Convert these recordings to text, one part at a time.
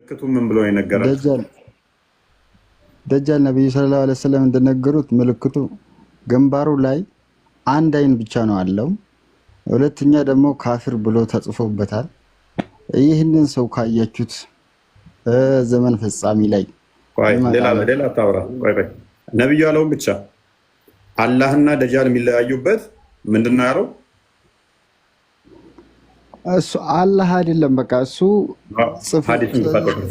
ምልክቱ ምን ብሎ የነገረን? ደጃል ነብዩ ሰለላሁ ዐለይሂ ወሰለም እንደነገሩት ምልክቱ ግንባሩ ላይ አንድ አይን ብቻ ነው አለው። ሁለተኛ ደግሞ ካፊር ብሎ ተጽፎበታል። ይህንን ሰው ካያችሁት ዘመን ፍጻሜ ላይ ሌላ ታውራ ነብዩ ያለውን ብቻ አላህና ደጃል የሚለያዩበት ምንድነው ያለው? እሱ አላህ አይደለም። በቃ እሱ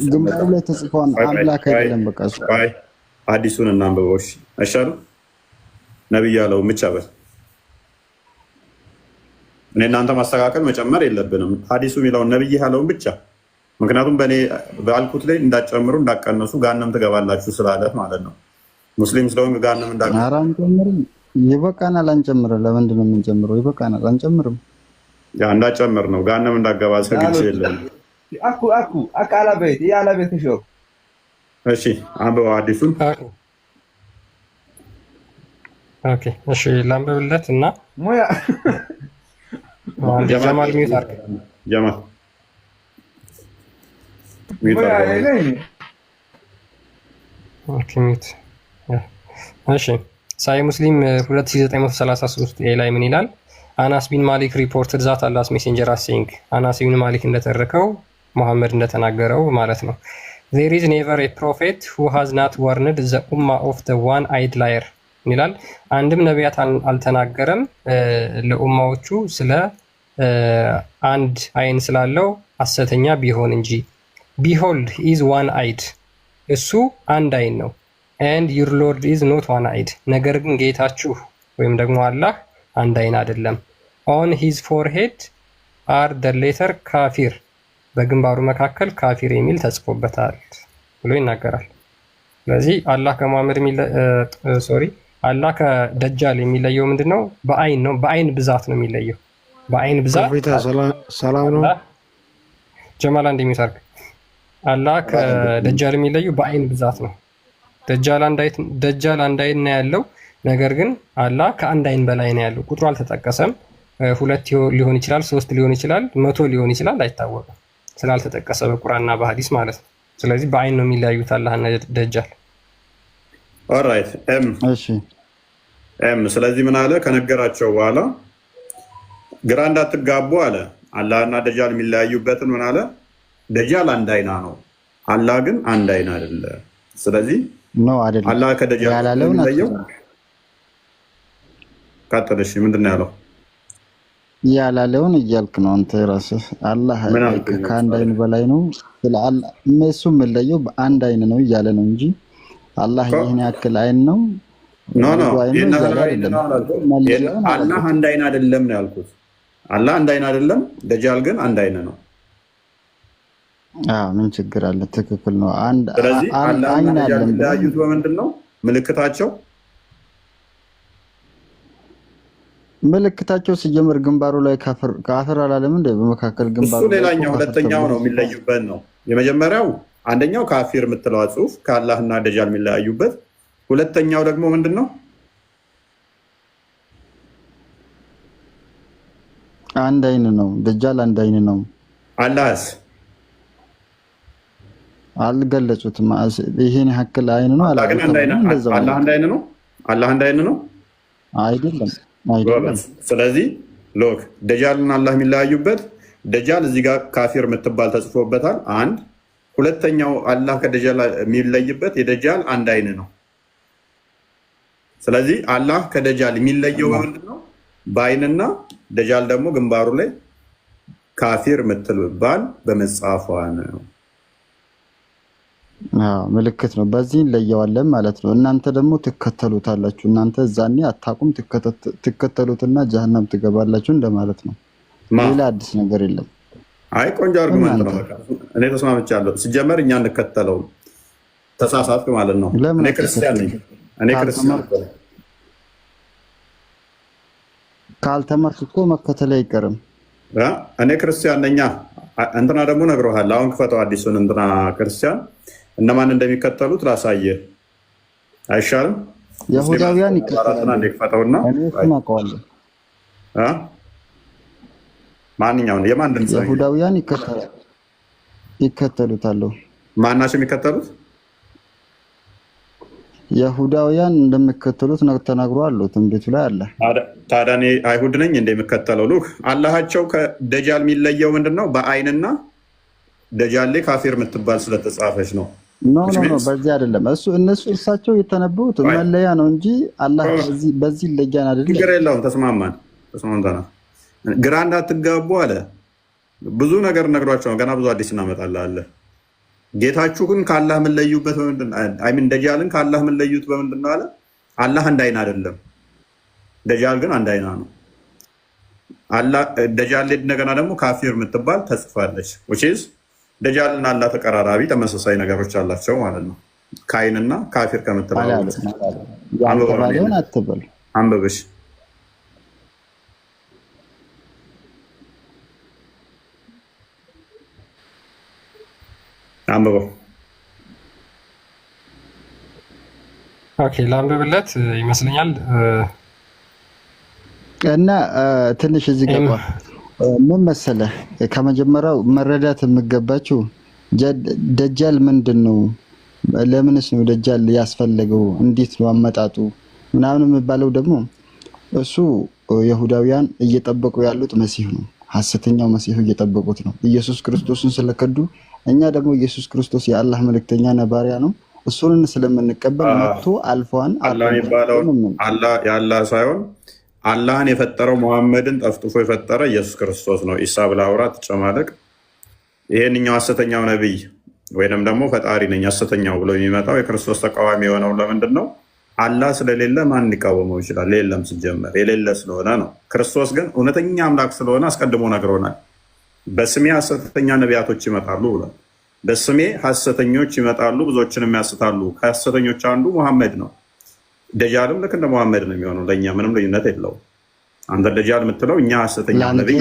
ግንባሩ ላይ ተጽፏል። አምላክ አይደለም። በቃ እሱ ሐዲሱን እናንብበው አይሻልም? ነብዩ ያለውን ብቻ በል። እኔ እናንተ ማስተካከል መጨመር የለብንም። ሐዲሱ የሚለውን ነብይ ያለውን ብቻ። ምክንያቱም በእኔ በአልኩት ላይ እንዳጨምሩ እንዳቀነሱ ጋነም ትገባላችሁ ስላለ ማለት ነው። ሙስሊም ስለሆንክ ጋነም አንጨምርም። ይበቃናል። አንጨምርም። ለምንድን ነው የምንጨምረው? ይበቃናል። አንጨምርም። እንዳጨምር ነው ጋነም እንዳገባ ሰግጅ የለም። አቃላ ቤት ያለ ቤት ሾክ እሺ፣ አንብበው ሐዲሱን። ኦኬ፣ እሺ፣ ላንብብለት እና ሙያ ጀማል ሚዩት አድርግ። ጀማል ሚዩት። እሺ፣ ሳይ ሙስሊም 2933 ላይ ምን ይላል? አናስ ቢን ማሊክ ሪፖርትድ ዛት አላህስ ሜሴንጀር አሴይንግ፣ አናስ ቢን ማሊክ እንደተረከው ሙሐመድ እንደተናገረው ማለት ነው። ዜር ኢዝ ኔቨር ኤ ፕሮፌት ሁ ሃዝ ናት ዋርንድ ዘ ኡማ ኦፍ ዘ ዋን አይድ ላየር ይላል። አንድም ነቢያት አልተናገረም ለኡማዎቹ ስለ አንድ አይን ስላለው ሐሰተኛ ቢሆን እንጂ። ቢሆልድ ኢዝ ዋን አይድ፣ እሱ አንድ አይን ነው። ኤንድ ዩር ሎርድ ኢዝ ኖት ዋን አይድ፣ ነገር ግን ጌታችሁ ወይም ደግሞ አላህ አንድ አይን አይደለም። ኦን ሂዝ ፎርሄድ አር ደ ሌተር ካፊር፣ በግንባሩ መካከል ካፊር የሚል ተጽፎበታል ብሎ ይናገራል። ስለዚህ አላህ ከሙሐመድ አላህ ከደጃል የሚለየው ምንድነው? በአይን ነው። በአይን ብዛት ነው የሚለየው። በአይን ብዛት ሰላም ነው። ጀማል እንደሚታርክ አላህ ከደጃል የሚለየው በአይን ብዛት ነው። ደጃል አንድ አይን ነው ያለው፣ ነገር ግን አላህ ከአንድ አይን በላይ ነው ያለው። ቁጥሩ አልተጠቀሰም። 2 ሊሆን ይችላል፣ 3 ሊሆን ይችላል፣ 100 ሊሆን ይችላል፣ አይታወቅም ስላልተጠቀሰ በቁርአንና በሐዲስ ማለት ነው። ስለዚህ በአይን ነው የሚለያዩት አላህና ደጃል። ኦልራይት ስለዚህ ምን አለ ከነገራቸው በኋላ ግራ እንዳትጋቡ አለ። አላህና ደጃል የሚለያዩበትን ምን አለ? ደጃል አንድ አይና ነው፣ አላህ ግን አንድ አይና አይደለም። ስለዚህ አላህ ከደጃል የሚለየው ቀጥልሽ ምንድን ነው ያለው? ያላለውን እያልክ ነው አንተ ራስህ። አላህ ከአንድ አይን በላይ ነው። እሱ የምለየው በአንድ አይን ነው እያለ ነው እንጂ አላህ ይህን ያክል አይን ነው አላህ አንድ አይን አይደለም ነው ያልኩት። አላህ አንድ አይን አይደለም፣ ደጃል ግን አንድ አይን ነው። ምን ችግር አለ? ትክክል ነው። ስለዚህ አላህና ደጃል የሚለያዩት በምንድን ነው? ምልክታቸው ሲጀምር ግንባሩ ላይ ካፍር አላለም እንደ በመካከል ግንባሩ እሱ ሌላኛው ሁለተኛው ነው የሚለዩበት ነው። የመጀመሪያው አንደኛው ካፊር የምትለዋ ጽሑፍ ከአላህና ደጃል የሚለያዩበት፣ ሁለተኛው ደግሞ ምንድን ነው? አንድ አይን ነው። ደጃል አንድ አይን ነው። አላህስ አልገለጹትም። ይሄን ያክል አይን ነው አላህ አንድ አይን ነው። አላህ አንድ አይን ነው አይደለም። ስለዚህ ሎክ ደጃልና አላህ የሚለያዩበት፣ ደጃል እዚህ ጋር ካፊር የምትባል ተጽፎበታል። አንድ ሁለተኛው አላህ ከደጃል የሚለይበት የደጃል አንድ አይን ነው። ስለዚህ አላህ ከደጃል የሚለየው በምንድን ነው? በአይንና ደጃል ደግሞ ግንባሩ ላይ ካፊር የምትባል በመጻፏ ነው። ምልክት ነው። በዚህ እንለየዋለን ማለት ነው። እናንተ ደግሞ ትከተሉታላችሁ። እናንተ እዛኔ አታቁም፣ ትከተሉትና ጀሃነም ትገባላችሁ እንደማለት ነው። ሌላ አዲስ ነገር የለም። አይ ቆንጆ አርጉመንት ነው። እኔ ተስማምቻለሁ። ሲጀመር እኛ እንከተለው ተሳሳትክ ማለት ነው። እኔ ክርስቲያን ነኝ። ካልተማርክ እኮ መከተል አይቀርም። እኔ ክርስቲያን ነኝ። እንትና ደግሞ ነግሮሃል። አሁን ክፈተው አዲሱን እንትና ክርስቲያን እነማን እንደሚከተሉት ላሳየህ አይሻልም? የሁዳውያን ይከተሉና ማንኛውን የማን ድምፅ? የሁዳውያን ይከተሉታል። ማናቸው የሚከተሉት? የሁዳውያን እንደሚከተሉት ነው ተናግሯል። ትንቢቱ ላይ አለ። ታዲያ እኔ አይሁድ ነኝ እንደሚከተለው ሉክ አላሃቸው ከደጃል የሚለየው ምንድነው? በአይንና ደጃል ላይ ካፊር የምትባል ስለተጻፈች ነው። ኖ በዚህ አይደለም። እሳቸው የተነበዩት መለያ ነው እንጂ አላህ በዚህ ለጃን አይደለም። ችግር የለውም። ተስማምተናል። ግራ እንዳትጋቡ አለ። ብዙ ነገር ነግሯቸው ነው። ገና ብዙ አዲስ እናመጣለን አለ። ጌታችሁ ግን ከአላህ የምንለዩበት በምንድን ነው? ደጃልን ከአላህ የምንለዩት በምንድን ነው አለ። አላህ አንድ አይን አይደለም፣ ደጃል ግን አንድ አይና ነው። ደጃል ላይ እንደገና ደግሞ ካፊር የምትባል ተጽፋለች። ደጃልና አላህ ተቀራራቢ ተመሳሳይ ነገሮች አላቸው ማለት ነው። ካይንና ካፊር ከምትባለው አንብብሽ አንብበው። ኦኬ ላንብብለት ይመስለኛል እና ትንሽ እዚህ ገባ። ምን መሰለህ ከመጀመሪያው መረዳት የሚገባችው ደጃል ምንድን ነው? ለምንስ ነው ደጃል ያስፈለገው? እንዴት ነው አመጣጡ? ምናምን የሚባለው ደግሞ እሱ ይሁዳውያን እየጠበቁ ያሉት መሲህ ነው። ሐሰተኛው መሲህ እየጠበቁት ነው። ኢየሱስ ክርስቶስን ስለከዱ እኛ ደግሞ ኢየሱስ ክርስቶስ የአላህ መልእክተኛ ነባሪያ ነው። እሱን ስለምንቀበል መጥቶ አልፏን አላህ የሚባለው አላህ ሳይሆን አላህን የፈጠረው መሐመድን ጠፍጥፎ የፈጠረ ኢየሱስ ክርስቶስ ነው። ኢሳ ብላ አውራ ትጨማለቅ። ይሄንኛው ሐሰተኛው ነቢይ ወይንም ደግሞ ፈጣሪ ነኝ ሐሰተኛው ብሎ የሚመጣው የክርስቶስ ተቃዋሚ የሆነው ለምንድን ነው? አላህ ስለሌለ ማን ሊቃወመው ይችላል? የለም ሲጀመር የሌለ ስለሆነ ነው። ክርስቶስ ግን እውነተኛ አምላክ ስለሆነ አስቀድሞ ነግሮናል። በስሜ ሐሰተኛ ነቢያቶች ይመጣሉ ብሏል። በስሜ ሐሰተኞች ይመጣሉ ብዙዎችንም ያስታሉ። ከሐሰተኞች አንዱ መሐመድ ነው። ደጃልም ልክ እንደ መሐመድ ነው የሚሆነው። ለእኛ ምንም ልዩነት የለውም። አንተ ደጃል የምትለው እኛ ሐሰተኛ ነቢይ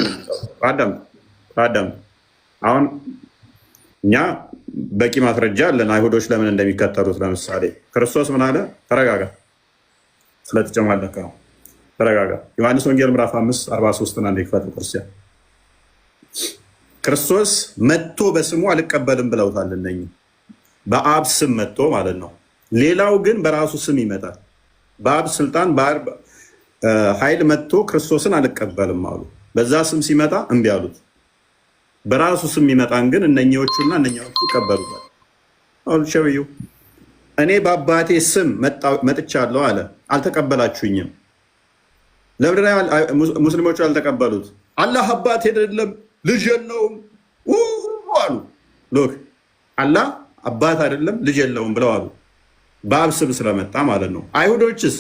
አዳም። አሁን እኛ በቂ ማስረጃ አለን አይሁዶች ለምን እንደሚከተሉት። ለምሳሌ ክርስቶስ ምን አለ? ተረጋጋ፣ ስለተጨማለቀ ነው። ተረጋጋ። ዮሐንስ ወንጌል ምዕራፍ 5:43 አንድ ክፈት ክርስቲያን። ክርስቶስ መጥቶ በስሙ አልቀበልም ብለውታል እነኚህ። በአብ ስም መጥቶ ማለት ነው። ሌላው ግን በራሱ ስም ይመጣል። በአብ ስልጣን በአብ ኃይል መጥቶ ክርስቶስን አልቀበልም አሉ። በዛ ስም ሲመጣ እምቢ አሉት። በራሱ ስም ይመጣን ግን እነኚዎቹና እነኛዎቹ ይቀበሉታል። አልሸውዩ እኔ በአባቴ ስም መጥቻለሁ አለ። አልተቀበላችሁኝም። ለምንድን ነው ሙስሊሞቹ ያልተቀበሉት? አላህ አባት አይደለም ልጅ የለውም አሉ። ሎክ አላህ አባት አይደለም ልጅ የለውም ብለው አሉ። በአብ ስም ስለመጣ ማለት ነው። አይሁዶችስ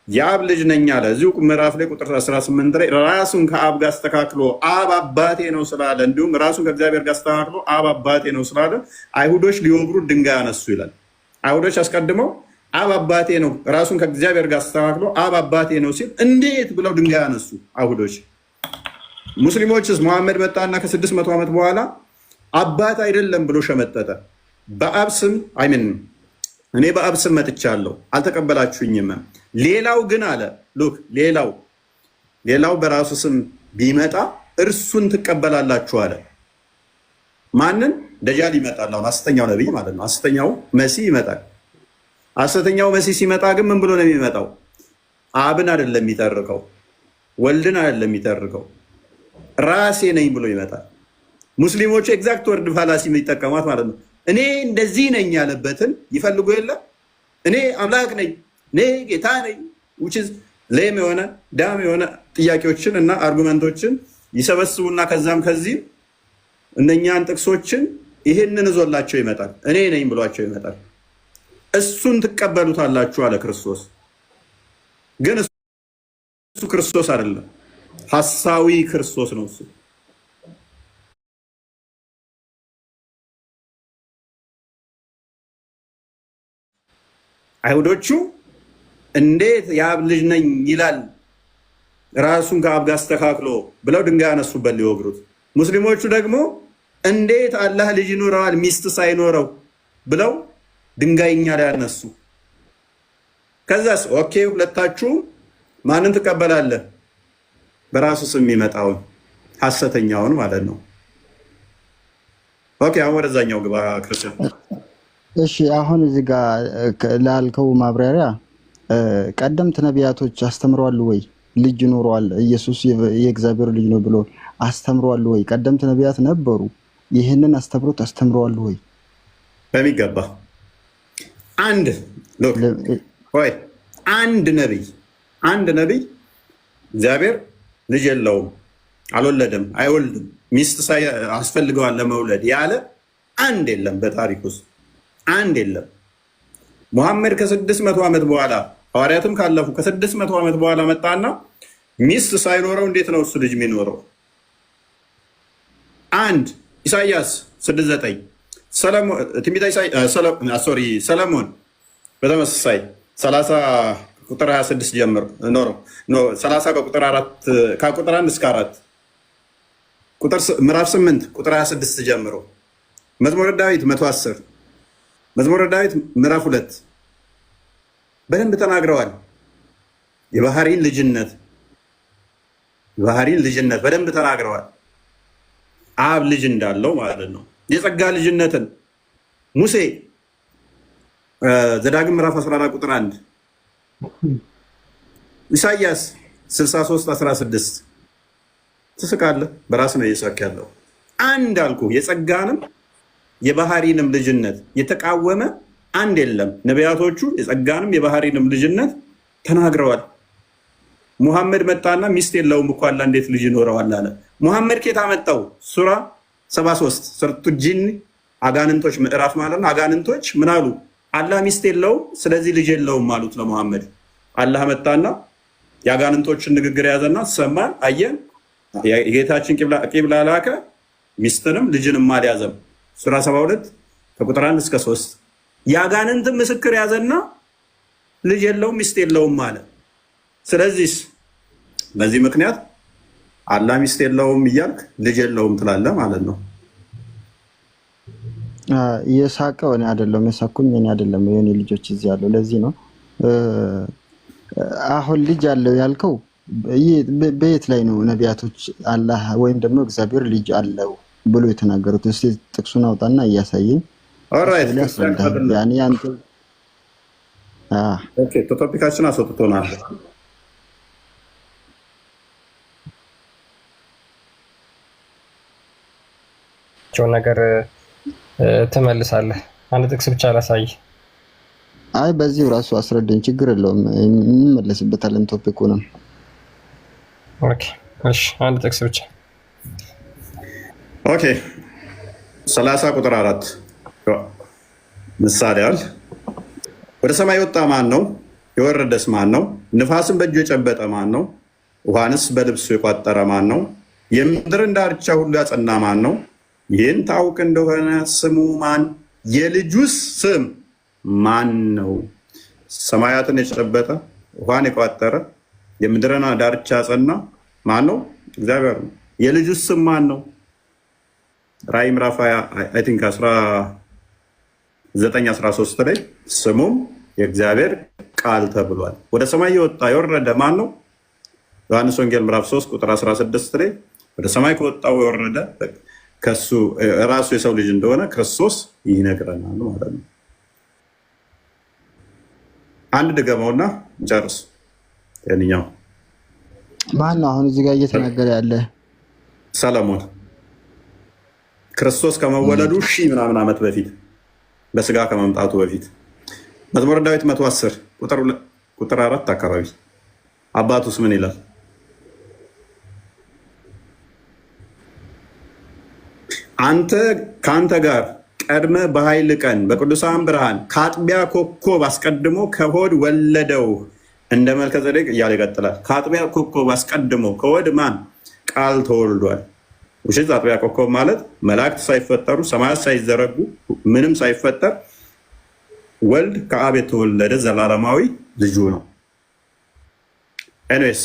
የአብ ልጅ ነኝ አለ። እዚሁ ምዕራፍ ላይ ቁጥር 18 ላይ ራሱን ከአብ ጋር አስተካክሎ አብ አባቴ ነው ስላለ፣ እንዲሁም ራሱን ከእግዚአብሔር ጋር አስተካክሎ አብ አባቴ ነው ስላለ አይሁዶች ሊወግሩ ድንጋይ አነሱ ይላል። አይሁዶች አስቀድመው አብ አባቴ ነው ራሱን ከእግዚአብሔር ጋር አስተካክሎ አብ አባቴ ነው ሲል እንዴት ብለው ድንጋይ አነሱ አይሁዶች። ሙስሊሞችስ መሐመድ መጣና ከ600 ዓመት በኋላ አባት አይደለም ብሎ ሸመጠጠ። በአብ ስም አይምንም እኔ በአብ ስም መጥቻለሁ አልተቀበላችሁኝም። ሌላው ግን አለ ሉክ ሌላው በራሱ ስም ቢመጣ እርሱን ትቀበላላችሁ አለ። ማንን? ደጃል ይመጣል። አሁን ሐሰተኛው ነቢይ ማለት ነው። ሐሰተኛው መሲህ ይመጣል። ሐሰተኛው መሲህ ሲመጣ ግን ምን ብሎ ነው የሚመጣው? አብን አይደለም የሚጠርቀው፣ ወልድን አይደለም የሚጠርቀው፣ ራሴ ነኝ ብሎ ይመጣል። ሙስሊሞቹ ኤግዛክት ወርድ ፋላሲ የሚጠቀሟት ማለት ነው። እኔ እንደዚህ ነኝ ያለበትን ይፈልጉ የለ እኔ አምላክ ነኝ እኔ ጌታ ነኝ ሌም የሆነ ዳም የሆነ ጥያቄዎችን እና አርጉመንቶችን ይሰበስቡና ከዛም ከዚህም እነኛን ጥቅሶችን ይህንን እዞላቸው ይመጣል። እኔ ነኝ ብሏቸው ይመጣል። እሱን ትቀበሉታላችሁ አለ ክርስቶስ። ግን እሱ ክርስቶስ አይደለም፣ ሐሳዊ ክርስቶስ ነው እሱ። አይሁዶቹ እንዴት የአብ ልጅ ነኝ ይላል ራሱን ከአብ ጋር አስተካክሎ ብለው ድንጋይ አነሱበት ሊወግሩት። ሙስሊሞቹ ደግሞ እንዴት አላህ ልጅ ይኖረዋል ሚስት ሳይኖረው ብለው ድንጋይኛ ላይ አነሱ። ከዛስ ኦኬ ሁለታችሁ ማንን ትቀበላለህ? በራሱ ስም የሚመጣውን ሐሰተኛውን ማለት ነው። ኦኬ፣ አሁን ወደዛኛው ግባ ክርስቲያን። እሺ አሁን እዚህ ጋር ላልከው ማብራሪያ ቀደምት ነቢያቶች አስተምረዋል ወይ? ልጅ ኖረዋል ኢየሱስ የእግዚአብሔር ልጅ ነው ብሎ አስተምረዋል ወይ? ቀደምት ነቢያት ነበሩ። ይህንን አስተምሮት አስተምረዋል ወይ? በሚገባ አንድ ወይ አንድ ነቢይ እግዚአብሔር ልጅ የለውም፣ አልወለደም፣ አይወልድም፣ ሚስት አስፈልገዋል ለመውለድ ያለ አንድ የለም። በታሪክ ውስጥ አንድ የለም። ሙሐመድ ከ600 ዓመት በኋላ ሐዋርያትም ካለፉ ከ600 ዓመት በኋላ መጣና ሚስት ሳይኖረው እንዴት ነው እሱ ልጅ የሚኖረው? አንድ ኢሳያስ 6:9 ሰለሞን በተመሳሳይ 30 ቁጥር 26 ጀምሮ 30 ከቁጥር 1 እስከ 4 ምዕራፍ 8 ቁጥር 26 ጀምሮ መዝሙረ ዳዊት 110 መዝሙረ ዳዊት ምዕራፍ 2 በደንብ ተናግረዋል። የባህሪን ልጅነት በደንብ ተናግረዋል። አብ ልጅ እንዳለው ማለት ነው። የጸጋ ልጅነትን ሙሴ ዘዳግም ምዕራፍ 14 ቁጥር 1 ኢሳያስ 63:16 ትስቃለህ፣ በራስ ነው እየሳቅ ያለው። አንድ አልኩ የጸጋንም የባህሪንም ልጅነት የተቃወመ አንድ የለም። ነቢያቶቹ የጸጋንም የባህሪንም ልጅነት ተናግረዋል። ሙሐመድ መጣና ሚስት የለውም እኮ አላ እንዴት ልጅ ይኖረዋል አለ። ሙሐመድ ኬት አመጣው? ሱራ 73 ሱረቱ ጂን አጋንንቶች ምዕራፍ ማለት ነው። አጋንንቶች ምን አሉ? አላህ ሚስት የለውም ስለዚህ ልጅ የለውም አሉት ለሙሐመድ። አላህ መጣና የአጋንንቶችን ንግግር ያዘና ሰማን፣ አየን። የጌታችን ቂብላ ላከ፣ ሚስትንም ልጅንም አልያዘም። ሱራ 72 ከቁጥር 1 እስከ 3 የአጋንንትን ምስክር ያዘና ልጅ የለውም ሚስት የለውም አለ። ስለዚህ በዚህ ምክንያት አላህ ሚስት የለውም እያልክ ልጅ የለውም ትላለህ ማለት ነው። የሳቀው እኔ አይደለም የሳኩኝ እኔ አይደለም የኔ ልጆች እዚህ ያለው ለዚህ ነው። አሁን ልጅ አለው ያልከው በየት ላይ ነው ነቢያቶች አላህ ወይም ደግሞ እግዚአብሔር ልጅ አለው ብሎ የተናገሩት? እስቲ ጥቅሱን አውጣና እያሳየኝ። ኦልራይት ያኔ አንተ ኦኬ ቶፒካችን አስወጥቶናል። ነገር ትመልሳለህ። አንድ ጥቅስ ብቻ ላሳይ። አይ በዚህ ራሱ አስረዳኝ፣ ችግር የለውም እንመለስበታለን ቶፒኩንም። ኦኬ እሺ፣ አንድ ጥቅስ ብቻ። ኦኬ 30 ቁጥር 4 ምሳሌ አለ። ወደ ሰማይ የወጣ ማን ነው? የወረደስ ማን ነው? ንፋስን በእጁ የጨበጠ ማን ነው? ውሃንስ በልብሱ የቋጠረ ማን ነው? የምድርን ዳርቻ ሁሉ ያጸና ማን ነው? ይህን ታውቅ እንደሆነ ስሙ ማን? የልጁስ ስም ማን ነው? ሰማያትን የጨበጠ ውሃን የቋጠረ የምድርን ዳርቻ ያጸና ማን ነው? እግዚአብሔር ነው። የልጁስ ስም ማን ነው? ራዕይ ምዕራፍ 19:13 ላይ ስሙም የእግዚአብሔር ቃል ተብሏል። ወደ ሰማይ የወጣ የወረደ ማን ነው? ዮሐንስ ወንጌል ምዕራፍ 3 ቁጥር 16 ላይ ወደ ሰማይ ከወጣው የወረደ ከሱ ራሱ የሰው ልጅ እንደሆነ ክርስቶስ ይነግረናል ማለት ነው። አንድ ድገመውና እንጨርስ። የትኛው ማን ነው አሁን እዚህ ጋር እየተናገረ ያለ? ሰለሞን ክርስቶስ ከመወለዱ ሺህ ምናምን ዓመት በፊት በስጋ ከመምጣቱ በፊት መዝሙረ ዳዊት 110 ቁጥር 4 አካባቢ አባቱስ ምን ይላል? አንተ ከአንተ ጋር ቀድመ በኃይል ቀን በቅዱሳን ብርሃን ከአጥቢያ ኮከብ አስቀድሞ ከሆድ ወለደው እንደ መልከ ጼዴቅ እያለ ይቀጥላል። ከአጥቢያ ኮከብ አስቀድሞ ከሆድ ማን? ቃል ተወልዷል። ውሽት አጥቢያ ኮከብ ማለት መላእክት ሳይፈጠሩ ሰማያት ሳይዘረጉ ምንም ሳይፈጠር ወልድ ከአብ የተወለደ ዘላለማዊ ልጁ ነው። ኤኒዌይስ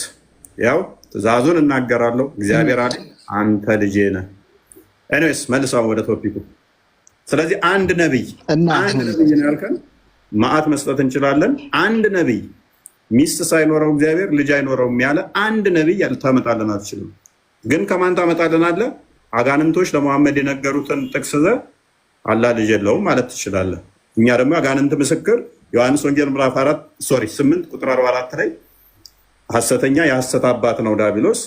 ያው ትእዛዙን እናገራለሁ። እግዚአብሔር አለ አንተ ልጄ ነህ። ኤኒዌይስ መልሰው ወደ ቶፒኩ። ስለዚህ አንድ ነቢይ ያልከን መዓት መስጠት እንችላለን። አንድ ነቢይ ሚስት ሳይኖረው እግዚአብሔር ልጅ አይኖረውም ያለ አንድ ነቢይ ታመጣለን አትችልም። ግን ከማን ታመጣለን አለ? አጋንንቶች ለመሐመድ የነገሩትን ጥቅስ ዘ አላህ ልጅ የለውም ማለት ትችላለህ። እኛ ደግሞ አጋንንት ምስክር ዮሐንስ ወንጌል ምዕራፍ 8 ቁጥር 44 ላይ ሐሰተኛ የሐሰት አባት ነው ዲያብሎስ፣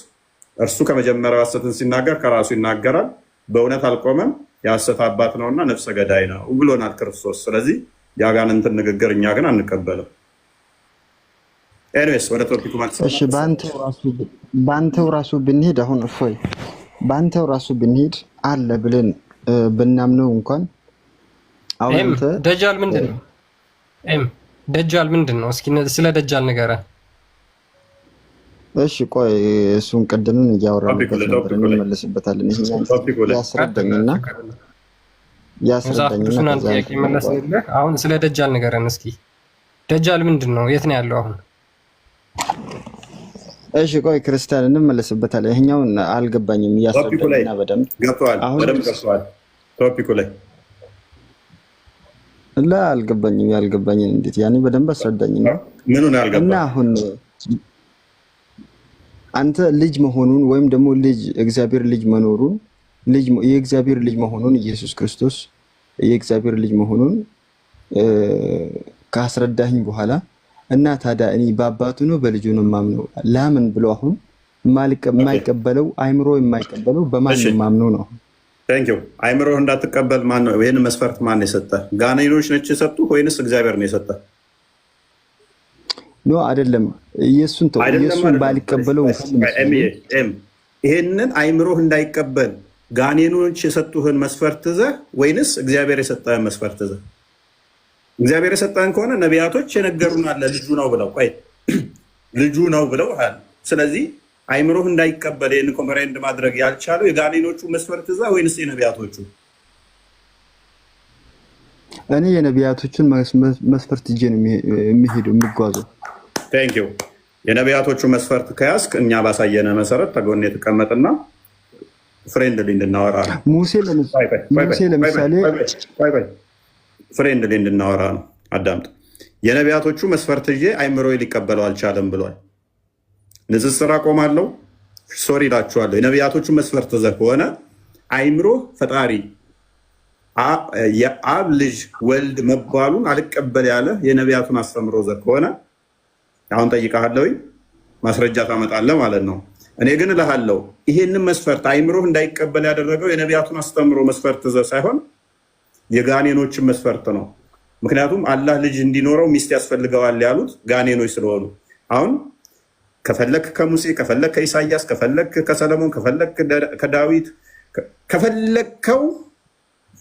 እርሱ ከመጀመሪያው ሐሰትን ሲናገር ከራሱ ይናገራል፣ በእውነት አልቆመም፣ የሐሰት አባት ነውና ነፍሰ ገዳይ ነው ብሎናል ክርስቶስ። ስለዚህ የአጋንንትን ንግግር እኛ ግን አንቀበልም። ኤኒዌይስ ወደ ቶፒኩ ማለት ነው። እሺ በአንተው ራሱ ብንሄድ አሁን እፎይ በአንተው ራሱ ብንሄድ አለ ብለን ብናምነው እንኳን አሁን ደጃል ምንድን ነው? ደጃል ምንድን ነው? እስኪ ስለ ደጃል ንገረን። እሺ ቆይ እሱን ቅድምም እያወራንበት ነበር፣ እንመለስበታለን። ያስረዳኝና ጥያቄ መለስልህ። አሁን ስለ ደጃል ንገረን እስኪ። ደጃል ምንድን ነው? የት ነው ያለው አሁን? እሺ ቆይ ክርስቲያን እንመለስበታለን። ይሄኛውን አልገባኝም፣ እያስረዳኝና በደንብ ገብቷል። ቶፒኩ ላይ አልገባኝም። ያልገባኝን እንዴት ያኔ በደንብ አስረዳኝና ምኑን ያልገባ እና አሁን አንተ ልጅ መሆኑን ወይም ደግሞ ልጅ እግዚአብሔር ልጅ መኖሩን የእግዚአብሔር ልጅ መሆኑን ኢየሱስ ክርስቶስ የእግዚአብሔር ልጅ መሆኑን ካስረዳኝ በኋላ እና ታዲያ እኔ በአባቱ ነው በልጁ ነው የማምነው ለምን ብሎ አሁን የማይቀበለው አይምሮ የማይቀበለው በማን ነው የማምነው ነው? ታንክ ዩ። አይምሮህ እንዳትቀበል ማን ነው? ይሄን መስፈርት ማን ነው የሰጠ? ጋኔኖች ነች የሰጡ ወይንስ እግዚአብሔር ነው የሰጠ? ኖ አይደለም። ኢየሱስን ባልቀበለው ይሄንን አይምሮህ እንዳይቀበል ጋኔኖች የሰጡህን መስፈርት ዘህ ወይንስ እግዚአብሔር የሰጠህን መስፈርት ዘህ? እግዚአብሔር የሰጠህን ከሆነ ነቢያቶች የነገሩን አለ ልጁ ነው ብለው ልጁ ነው ብለው። ስለዚህ አይምሮህ እንዳይቀበል ይህን ኮምፕሬንድ ማድረግ ያልቻለው የጋኔኖቹ መስፈርት ዘህ ወይንስ የነቢያቶቹ? እኔ የነቢያቶቹን መስፈርት ይዤ ነው የሚሄደው የሚጓዘው። ቴንክ ዩ። የነቢያቶቹ መስፈርት ከያዝክ እኛ ባሳየነ መሰረት ተጎን የተቀመጥና ፍሬንድሊ እንድናወራ ነው። ሙሴ ለምሳሌ ፍሬንድሊ እንድናወራ ነው። አዳምጥ። የነቢያቶቹ መስፈርት ይዤ አይምሮ ሊቀበለው አልቻለም ብሏል። ንጽጽር አቆማለሁ። ሶሪ እላችኋለሁ። የነቢያቶቹ መስፈርት ዘ ከሆነ አይምሮ ፈጣሪ የአብ ልጅ ወልድ መባሉን አልቀበል ያለ የነቢያቱን አስተምሮ ዘ ከሆነ አሁን ጠይቃለሁ፣ ማስረጃ ታመጣለህ ማለት ነው። እኔ ግን እልሃለሁ ይሄንን መስፈርት አይምሮህ እንዳይቀበል ያደረገው የነቢያቱን አስተምሮ መስፈርት ዘ ሳይሆን የጋኔኖችን መስፈርት ነው። ምክንያቱም አላህ ልጅ እንዲኖረው ሚስት ያስፈልገዋል ያሉት ጋኔኖች ስለሆኑ አሁን ከፈለክ ከሙሴ ከፈለክ ከኢሳያስ ከፈለክ ከሰለሞን ከፈለክ ከዳዊት ከፈለከው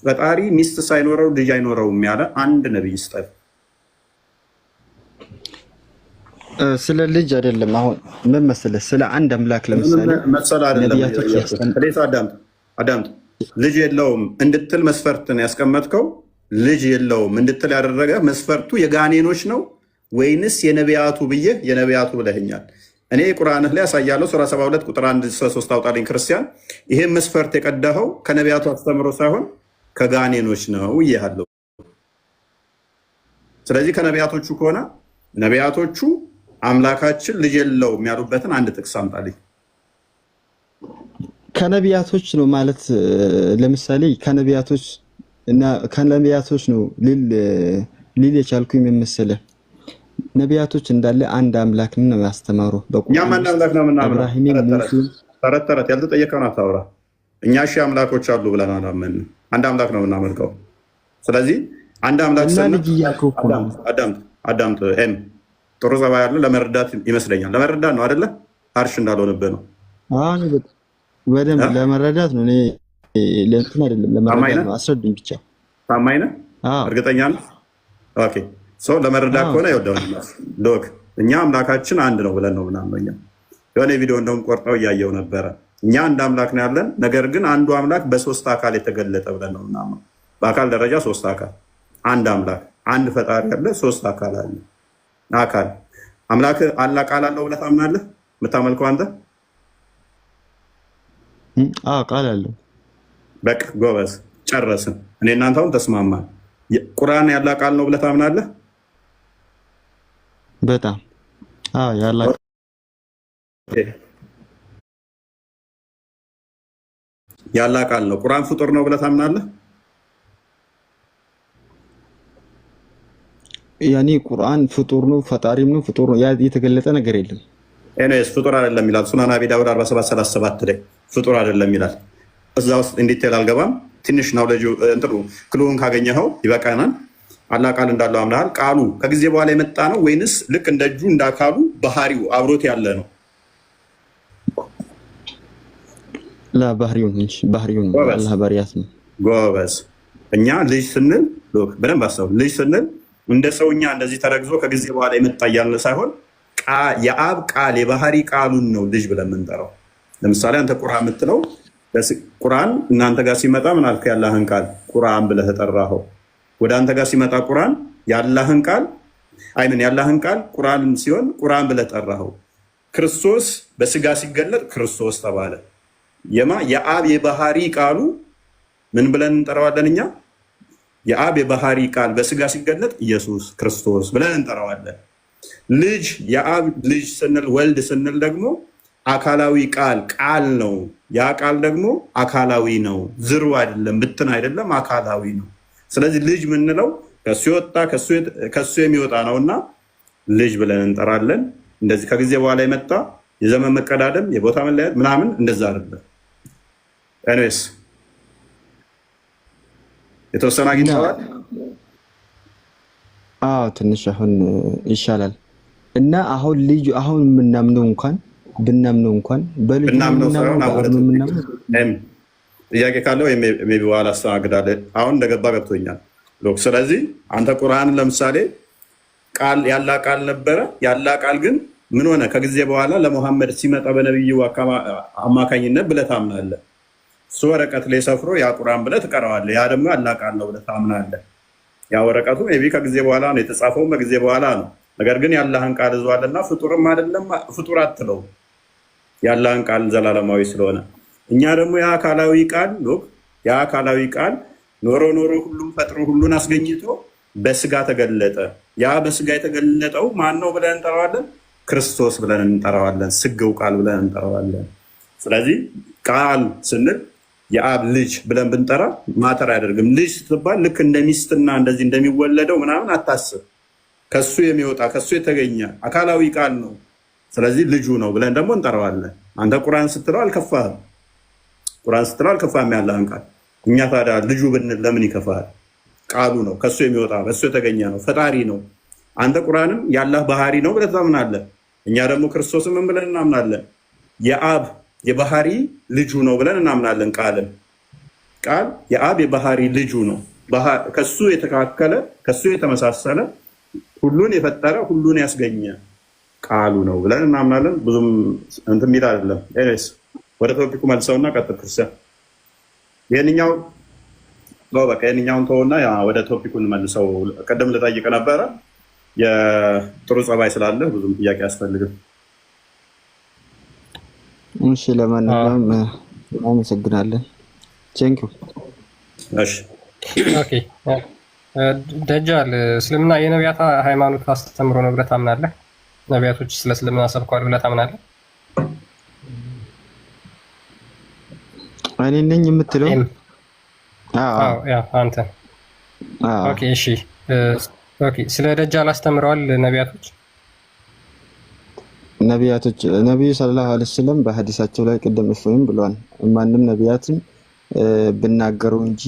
ፈጣሪ ሚስት ሳይኖረው ልጅ አይኖረውም ያለ አንድ ነብይ ስጠል። ስለ ልጅ አይደለም አሁን ምን መሰለህ፣ ስለ አንድ አምላክ ለምሳሌ አዳምጥ። ልጅ የለውም እንድትል መስፈርትን ያስቀመጥከው ልጅ የለውም እንድትል ያደረገ መስፈርቱ የጋኔኖች ነው ወይንስ የነቢያቱ ብዬ የነቢያቱ ብለህኛል። እኔ ቁርአንህ ላይ ያሳያለሁ ሱራ 72 ቁጥር 1-3 አውጣልኝ ክርስቲያን። ይሄን መስፈርት የቀዳኸው ከነቢያቱ አስተምሮ ሳይሆን ከጋኔኖች ነው ይያለው። ስለዚህ ከነቢያቶቹ ከሆነ ነቢያቶቹ አምላካችን ልጅ የለውም ያሉበትን አንድ ጥቅስ አምጣልኝ። ከነቢያቶች ነው ማለት ለምሳሌ ከነቢያቶች ነው ሊል የቻልኩኝ መሰለህ። ነቢያቶች እንዳለ አንድ አምላክ ነው ያስተማሩ። እኛም አንድ አምላክ ነው የምናምነው። ተረት ያልተጠየቀውን አታውራ። እኛ ሺህ አምላኮች አሉ ብለን አላመንም። አንድ አምላክ ነው የምናመልከው። ስለዚህ አንድ አምላክ አዳምጥ። ጥሩ ጸባይ ያለው ለመረዳት ይመስለኛል። ለመረዳት ነው አይደለ? አርሽ እንዳልሆነብህ ነው። በደንብ ለመረዳት ነው። እኔ ለእንትን አይደለም ለመረዳት ነው። አስረዱኝ ብቻ። ታማኝ ነህ? እርግጠኛ ነህ? ኦኬ ሰው ለመረዳት ከሆነ ሎክ እኛ አምላካችን አንድ ነው ብለን ነው ምናምን። የሆነ ቪዲዮ እንደውም ቆርጠው እያየው ነበረ። እኛ አንድ አምላክ ነው ያለን፣ ነገር ግን አንዱ አምላክ በሶስት አካል የተገለጠ ብለን ነው ምናምን። በአካል ደረጃ ሶስት አካል፣ አንድ አምላክ፣ አንድ ፈጣሪ ያለ፣ ሶስት አካል አለ። አካል አምላክ አላ ቃል አለው ብለህ ታምናለህ? የምታመልከው አንተ? ቃል አለው። በቃ ጎበዝ፣ ጨረስን። እኔ እናንተ አሁን ተስማማን። ቁርአን ያላ ቃል ነው ብለህ ታምናለህ? በጣም ያላ ያላ ቃል ነው። ቁርአን ፍጡር ነው ብለህ ታምናለህ? ያኔ ቁርአን ፍጡር ነው ፈጣሪም ነው ፍጡር ነው የተገለጠ ነገር የለም። ኤኒዌይስ ፍጡር አይደለም ይላል ሱናን አቢ ዳውድ 4737 ላይ ፍጡር አይደለም ይላል። እዛ ውስጥ እንዲቴል አልገባም። ትንሽ ናውሌጅ እንትሩ ክሉን ካገኘኸው ይበቃናል። አላህ ቃል እንዳለው አምናሃል። ቃሉ ከጊዜ በኋላ የመጣ ነው ወይንስ ልክ እንደ እጁ እንዳካሉ ባህሪው አብሮት ያለ ነው? ላ ባህሪው ነው አላህ ባሪያት ነው። ጎበዝ። እኛ ልጅ ስንል በደንብ አስተውል። ልጅ ስንል እንደ ሰውኛ እንደዚህ ተረግዞ ከጊዜ በኋላ የመጣ እያልን ሳይሆን የአብ ቃል የባህሪ ቃሉን ነው ልጅ ብለን የምንጠራው። ለምሳሌ አንተ ቁርአን የምትለው ቁርአን እናንተ ጋር ሲመጣ ምን አልክ? ያላህን ቃል ቁርአን ብለህ ጠራኸው። ወደ አንተ ጋር ሲመጣ ቁርአን ያላህን ቃል ያላህን ቃል ቁርአን ሲሆን ቁርአን ብለህ ጠራኸው። ክርስቶስ በስጋ ሲገለጥ ክርስቶስ ተባለ። የአብ የባህሪ ቃሉ ምን ብለን እንጠራዋለን እኛ? የአብ የባህሪ ቃል በስጋ ሲገለጥ ኢየሱስ ክርስቶስ ብለን እንጠራዋለን። ልጅ የአብ ልጅ ስንል ወልድ ስንል ደግሞ አካላዊ ቃል ነው። ያ ቃል ደግሞ አካላዊ ነው። ዝሩ አይደለም፣ ብትን አይደለም፣ አካላዊ ነው። ስለዚህ ልጅ ምንለው ከሱ የወጣ ከሱ የሚወጣ ነውና ልጅ ብለን እንጠራለን። እንደዚህ ከጊዜ በኋላ የመጣ የዘመን መቀዳደም የቦታ መለያየት ምናምን እንደዛ አይደለም። ኤኒዌይስ የተወሰነ አግኝተዋል። ትንሽ አሁን ይሻላል። እና አሁን ልጅ አሁን የምናምነው እንኳን ብናምነው እንኳን ብናምነው ጥያቄ ካለው ሜይ ቢ በኋላ አስተናግዳለሁ። አሁን እንደገባ ገብቶኛል። ስለዚህ አንተ ቁርአንን ለምሳሌ ያላ ቃል ነበረ። ያላ ቃል ግን ምን ሆነ? ከጊዜ በኋላ ለሙሐመድ ሲመጣ በነብዩ አማካኝነት ብለህ ታምናለህ። እሱ ወረቀት ላይ ሰፍሮ ያ ቁርአን ብለህ ትቀረዋለህ። ያ ደግሞ ያላ ቃል ነው ብለህ ታምናለህ። ያ ወረቀቱ ሜይ ቢ ከጊዜ በኋላ ነው የተጻፈው፣ በጊዜ በኋላ ነው። ነገር ግን ያላህን ቃል ይዟልና ፍጡርም አይደለም፣ ፍጡር አትለው። ያላህን ቃል ዘላለማዊ ስለሆነ እኛ ደግሞ የአካላዊ ቃል ኖሮ ሁሉም ፈጥሮ ሁሉን አስገኝቶ በስጋ ተገለጠ። ያ በስጋ የተገለጠው ማን ነው ብለን እንጠራዋለን? ክርስቶስ ብለን እንጠራዋለን። ስግው ቃል ብለን እንጠራዋለን። ስለዚህ ቃል ስንል የአብ ልጅ ብለን ብንጠራ ማተር አያደርግም። ልጅ ስትባል ልክ እንደ ሚስትና እንደዚህ እንደሚወለደው ምናምን አታስብ። ከሱ የሚወጣ ከሱ የተገኘ አካላዊ ቃል ነው። ስለዚህ ልጁ ነው ብለን ደግሞ እንጠራዋለን። አንተ ቁርአን ስትለው አልከፋህም። ያለህን ቃል እኛ ታዲያ ልጁ ብንል ለምን ይከፋል? ቃሉ ነው፣ ከሱ የሚወጣ ከሱ የተገኘ ነው፣ ፈጣሪ ነው። አንተ ቁርአንም ያላህ ባህሪ ነው ብለህ ታምናለህ። እኛ ደግሞ ክርስቶስን ምን ብለን እናምናለን? የአብ የባህሪ ልጁ ነው ብለን እናምናለን። ቃል የአብ የባህሪ ልጁ ነው፣ ከሱ የተካከለ ከሱ የተመሳሰለ ሁሉን የፈጠረ ሁሉን ያስገኘ ቃሉ ነው ብለን እናምናለን። ብዙም እንትን የሚል አይደለም። ኤኒዌይስ ወደ ቶፒኩ መልሰውና ቀጥል ክርስቲያን። ይህንኛውን ተውና ወደ ቶፒኩን መልሰው። ቀደም ልጠይቅ ነበረ የጥሩ ጸባይ ስላለ ብዙም ጥያቄ አያስፈልግም። እሺ፣ ለማንኛውም አመሰግናለን። ቴንኪው። እሺ፣ ኦኬ። ደጃል እስልምና የነቢያት ሃይማኖት አስተምሮ ነው ብለህ ታምናለህ? ነቢያቶች ስለ እስልምና ሰብከዋል ብለህ ታምናለህ? እኔ ነኝ የምትለው? አንተ። ኦኬ፣ እሺ። ስለ ደጃል አስተምረዋል ነቢያቶች? ነቢዩ ሰለላሁ ዐለይሂ ወሰለም በሐዲሳቸው ላይ ቅድም እፎይም ብለዋል። ማንም ነቢያትን ብናገሩ እንጂ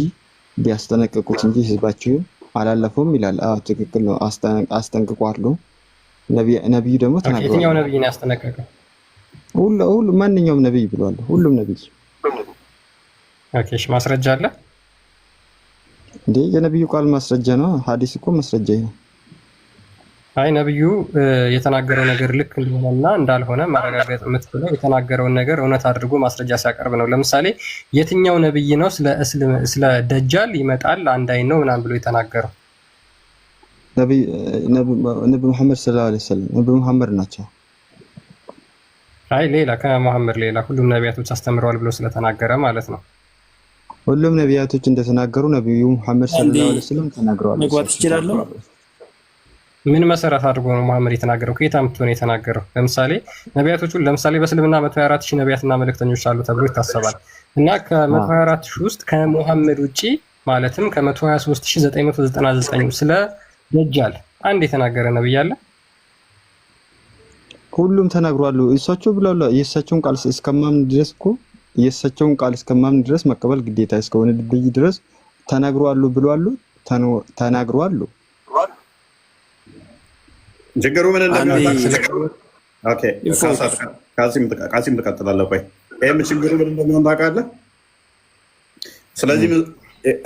ቢያስጠነቅቁት እንጂ ህዝባቸውን አላለፈውም ይላል። ትክክል ነው። አስጠንቅቋሉ። ነቢዩ ደግሞ ተናግረዋል። የትኛው ነቢይ ነው ያስጠነቀቀው? ሁሉ ማንኛውም ነቢይ ብለዋል። ሁሉም ነቢይ። ኦኬ፣ እሺ። ማስረጃ አለ እንዴ? የነቢዩ ቃል ማስረጃ ነው። ሐዲስ እኮ ማስረጃ ነው። አይ ነቢዩ የተናገረው ነገር ልክ እንደሆነና እንዳልሆነ ማረጋገጥ የምትችለው የተናገረውን ነገር እውነት አድርጎ ማስረጃ ሲያቀርብ ነው። ለምሳሌ የትኛው ነቢይ ነው ስለ ደጃል ይመጣል አንድ አይን ነው ምናምን ብሎ የተናገረው? ነቢ ሙሐመድ ሰለላሁ ዐለይሂ ወሰለም። ነቢ ሙሐመድ ናቸው። አይ ሌላ ከሙሐመድ ሌላ ሁሉም ነቢያቶች አስተምረዋል ብሎ ስለተናገረ ማለት ነው። ሁሉም ነቢያቶች እንደተናገሩ ነቢዩ ሙሐመድ ሰለላሁ ዐለይሂ ወሰለም ተናግረዋል። መግባት ይችላል። ምን መሰረት አድርጎ ነው መሐመድ የተናገረው? ከየት አምጥቶ ነው የተናገረው? ለምሳሌ ነቢያቶቹ ለምሳሌ በእስልምና 124,000 ነቢያትና መልእክተኞች አሉ ተብሎ ይታሰባል። እና ከ124 ሺህ ውስጥ ከሙሐመድ ውጪ ማለትም ከ123999 ስለ ደጃል አንድ የተናገረ ነብይ አለ? ሁሉም ተናግሯሉ። እሳቸው ብለዋል። የእሳቸውን ቃል እስከማምን ድረስ እኮ የእሳቸውን ቃል እስከማምን ድረስ መቀበል ግዴታ እስከሆነ ድረስ ተናግሯሉ ብለዋል። ተናግሯሉ። ችግሩ ምን እንደሚሆን ኦኬ፣ ቃሲም ትቀጥላለህ። ቆይ ይሄም ችግሩ ምን እንደሚሆን ታውቃለህ? ስለዚህ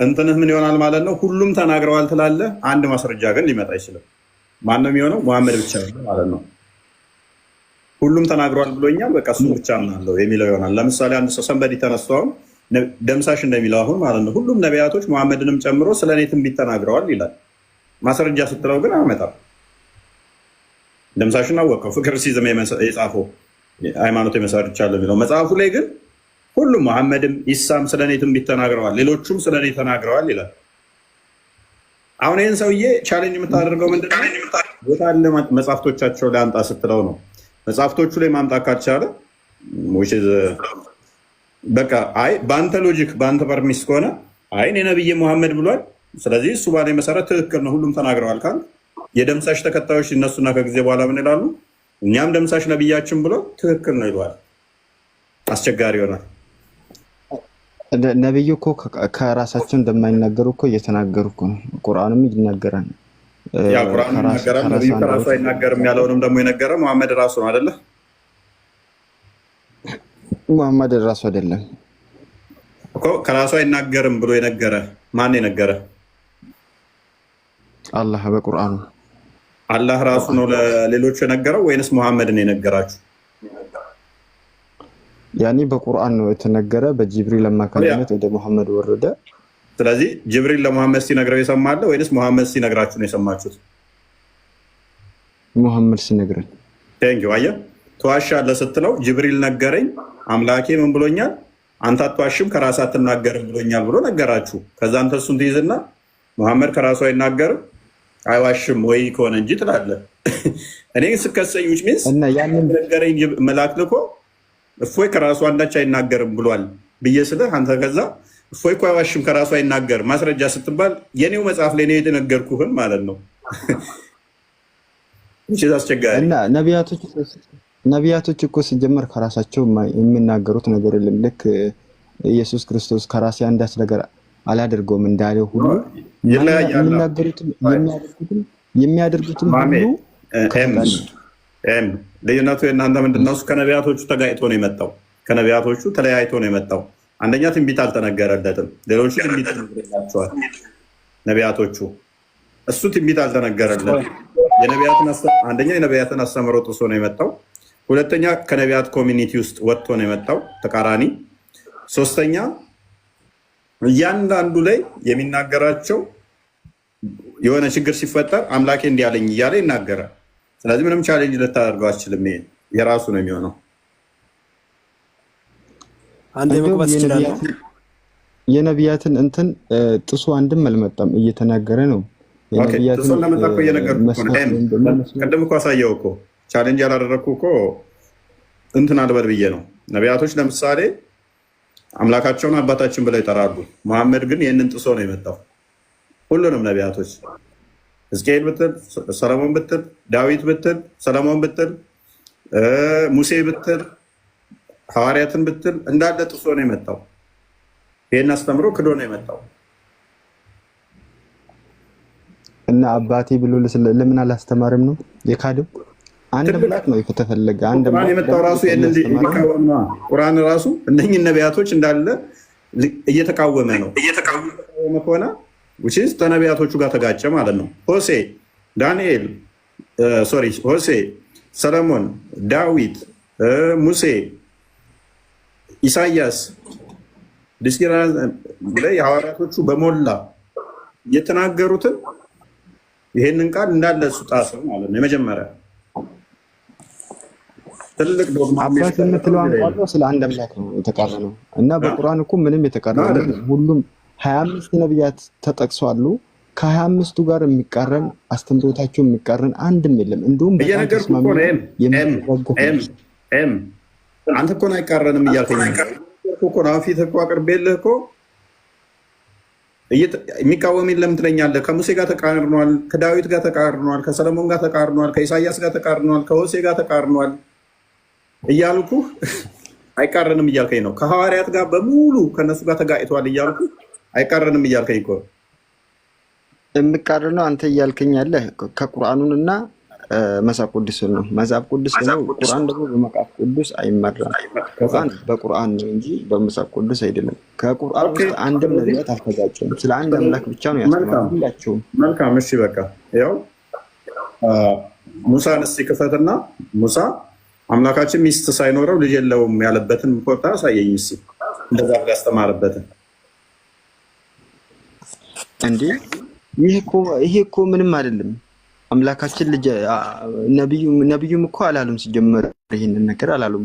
እንትንህ ምን ይሆናል ማለት ነው? ሁሉም ተናግረዋል ትላለህ። አንድ ማስረጃ ግን ሊመጣ አይችልም። ማን ነው የሚሆነው? መሐመድ ብቻ ነው ማለት ነው። ሁሉም ተናግረዋል ብሎኛል፣ በቃ እሱን ብቻ አምናለሁ የሚለው ይሆናል። ለምሳሌ አንድ ሰው ሰንበዲ ተነስቶ አሁን ደምሳሽ እንደሚለው አሁን ማለት ነው ሁሉም ነቢያቶች መሐመድንም ጨምሮ ስለ እኔ ትንቢት ተናግረዋል ይላል። ማስረጃ ስትለው ግን አመጣም። ደምሳሽን አወቀው ፍቅር ሲዝም የጻፈው ሃይማኖት የመሰርቻለሁ የሚለው መጽሐፉ ላይ ግን ሁሉም መሐመድም ኢሳም ስለ እኔ ትንቢት ተናግረዋል፣ ሌሎቹም ስለ እኔ ተናግረዋል ይላል። አሁን ይህን ሰውዬ ቻሌንጅ የምታደርገው ምንድነው? ቦታ አለ መጽሐፍቶቻቸው ላይ አምጣ ስትለው ነው። መጽሐፍቶቹ ላይ ማምጣት ካልቻለ በቃ አይ በአንተ ሎጂክ በአንተ ፐርሚስ ከሆነ አይ እኔ ነብዬ መሐመድ ብሏል፣ ስለዚህ እሱ ባለ መሰረት ትክክል ነው፣ ሁሉም ተናግረዋል ካል የደምሳሽ ተከታዮች እነሱና ከጊዜ በኋላ ምን ይላሉ? እኛም ደምሳሽ ነብያችን ብሎ ትክክል ነው ይለዋል። አስቸጋሪ ይሆናል። ነብዩ እኮ ከራሳቸው እንደማይናገሩ እኮ እየተናገሩ እኮ ነው። ቁርአንም ይናገራል። ቁርአን ይናገራል። ነብዩ ከራሱ አይናገርም ያለውንም ደግሞ የነገረ መሐመድ ራሱ ነው አይደለ? መሐመድ ራሱ አይደለም እኮ ከራሱ አይናገርም ብሎ የነገረ ማን የነገረ? አላህ በቁርአኑ። አላህ ራሱ ነው ለሌሎቹ የነገረው ወይንስ መሐመድ ነው የነገራችሁ? ያኔ በቁርአን ነው የተነገረ፣ በጅብሪል አማካኝነት ወደ መሐመድ ወረደ። ስለዚህ ጅብሪል ለመሐመድ ሲነግረው የሰማለ ወይንስ መሐመድ ሲነግራችሁ ነው የሰማችሁት? መሐመድ ሲነግረን። ቴንኪው። አየህ ተዋሻለህ ስትለው ጅብሪል ነገረኝ፣ አምላኬ ምን ብሎኛል፣ አንተ አትዋሽም ከራስህ አትናገርም ብሎኛል ብሎ ነገራችሁ። ከዛ አንተ እሱን ትይዝና መሐመድ ከራሱ አይናገርም አይዋሽም ወይ ከሆነ እንጂ ትላለህ። እኔ ስከሰኝ ውጭ ሚንስ ነገረኝ መልአክ ልኮ እፎይ ከራሱ አንዳች አይናገርም ብሏል ብዬ ስልህ አንተ ከዛ እፎይ እኮ አይዋሽም ከራሱ አይናገርም ማስረጃ ስትባል የኔው መጽሐፍ ላይ ነው የተነገርኩህን ማለት ነው። አስቸጋሪ እና ነቢያቶች እኮ ሲጀመር ከራሳቸው የሚናገሩት ነገር የለም። ልክ ኢየሱስ ክርስቶስ ከራሴ አንዳች ነገር አላደርገውም እንዳለው ሁሉ የሚያደርጉትም ሁሉ ልዩነቱ የእናንተ ምንድነው? እሱ ከነቢያቶቹ ተጋጭቶ ነው የመጣው። ከነቢያቶቹ ተለያይቶ ነው የመጣው። አንደኛ ትንቢት አልተነገረለትም፣ ሌሎቹ ትንቢት ተነገረላቸዋል። ነቢያቶቹ እሱ ትንቢት አልተነገረለትም። አንደኛ የነቢያትን አስተምሮ ጥሶ ነው የመጣው። ሁለተኛ ከነቢያት ኮሚኒቲ ውስጥ ወጥቶ ነው የመጣው ተቃራኒ። ሶስተኛ እያንዳንዱ ላይ የሚናገራቸው የሆነ ችግር ሲፈጠር አምላኬ እንዲህ አለኝ እያለ ይናገራል። ስለዚህ ምንም ቻሌንጅ ልታደርገው አትችልም። ይሄ የራሱ ነው የሚሆነው። የነቢያትን እንትን ጥሱ አንድም አልመጣም፣ እየተናገረ ነው። ቅድም እኮ አሳየው እኮ ቻሌንጅ ያላደረግኩ እኮ እንትን አልበል ብዬ ነው። ነቢያቶች ለምሳሌ አምላካቸውን አባታችን ብለው ይጠራሉ። መሐመድ ግን ይህንን ጥሶ ነው የመጣው። ሁሉንም ነቢያቶች ሕዝቅኤል ብትል፣ ሰለሞን ብትል፣ ዳዊት ብትል፣ ሰለሞን ብትል፣ ሙሴ ብትል፣ ሐዋርያትን ብትል እንዳለ ጥሶ ነው የመጣው። ይህን አስተምሮ ክዶ ነው የመጣው እና አባቴ ብሎ ለምን አላስተማርም ነው የካደው? አንድ አምላክ ነው የተፈለገ። አንድ አምላክ የመጣው ራሱ ቁርአን ራሱ እነኝህን ነቢያቶች እንዳለ እየተቃወመ ነው። እየተቃወመ ከሆነ ከነቢያቶቹ ጋር ተጋጨ ማለት ነው። ሆሴ፣ ሰለሞን፣ ዳዊት፣ ሙሴ፣ ኢሳያስ ላይ ሐዋርያቶቹ በሞላ የተናገሩትን ይሄንን ቃል እንዳለ እሱ ጣሰው ማለት ነው። የመጀመሪያ ትልቅ ዶግማ አባት የምትለው አንቋሎ ስለ አንድ አምላክ ነው የተቃረነው እና በቁርአን እኮ ምንም የተቃረነ ሁሉም 25 ነቢያት ተጠቅሷሉ። ከ25ቱ ጋር የሚቃረን አስተምሮታቸው የሚቃረን አንድም የለም። እንደውም በየነገርኩ እኮ ነው። አንተ እኮ ነው አይቃረንም እያልከኝ እኮ ነው ፊት እኮ አቅርቤልህ እኮ የሚቃወም የለም ትለኛለህ። ከሙሴ ጋር ተቃርኗል፣ ከዳዊት ጋር ተቃርኗል፣ ከሰለሞን ጋር ተቃርኗል፣ ከኢሳያስ ጋር ተቃርኗል፣ ከሆሴ ጋር ተቃርኗል እያልኩህ አይቃረንም እያልከኝ ነው። ከሐዋርያት ጋር በሙሉ ከነሱ ጋር ተጋጭቷል እያልኩህ አይቃረንም እያልከኝ እኮ የሚቃረነው አንተ እያልከኝ ያለህ ከቁርአኑንና መጽሐፍ ቅዱስን ነው። መጽሐፍ ቅዱስ ነው። ቁርአን ደግሞ በመጽሐፍ ቅዱስ አይመራም። ቁርአን በቁርአን ነው እንጂ በመጽሐፍ ቅዱስ አይደለም። ከቁርአን ውስጥ አንድም ነቢያት አልተጋጨም። ስለ አንድ አምላክ ብቻ ነው ያስተማሩት ሁላቸውም። መልካም እሺ፣ በቃ ያው ሙሳን እስኪ ክፈትና ሙሳ አምላካችን ሚስት ሳይኖረው ልጅ የለውም ያለበትን ቦታ አሳየኝ እስኪ፣ እንደዛ ብሎ ያስተማረበትን። እንዴ ይሄ እኮ ምንም አይደለም። አምላካችን ልጅ ነብዩም እኮ አላሉም። ሲጀመር ይሄንን ነገር አላሉም።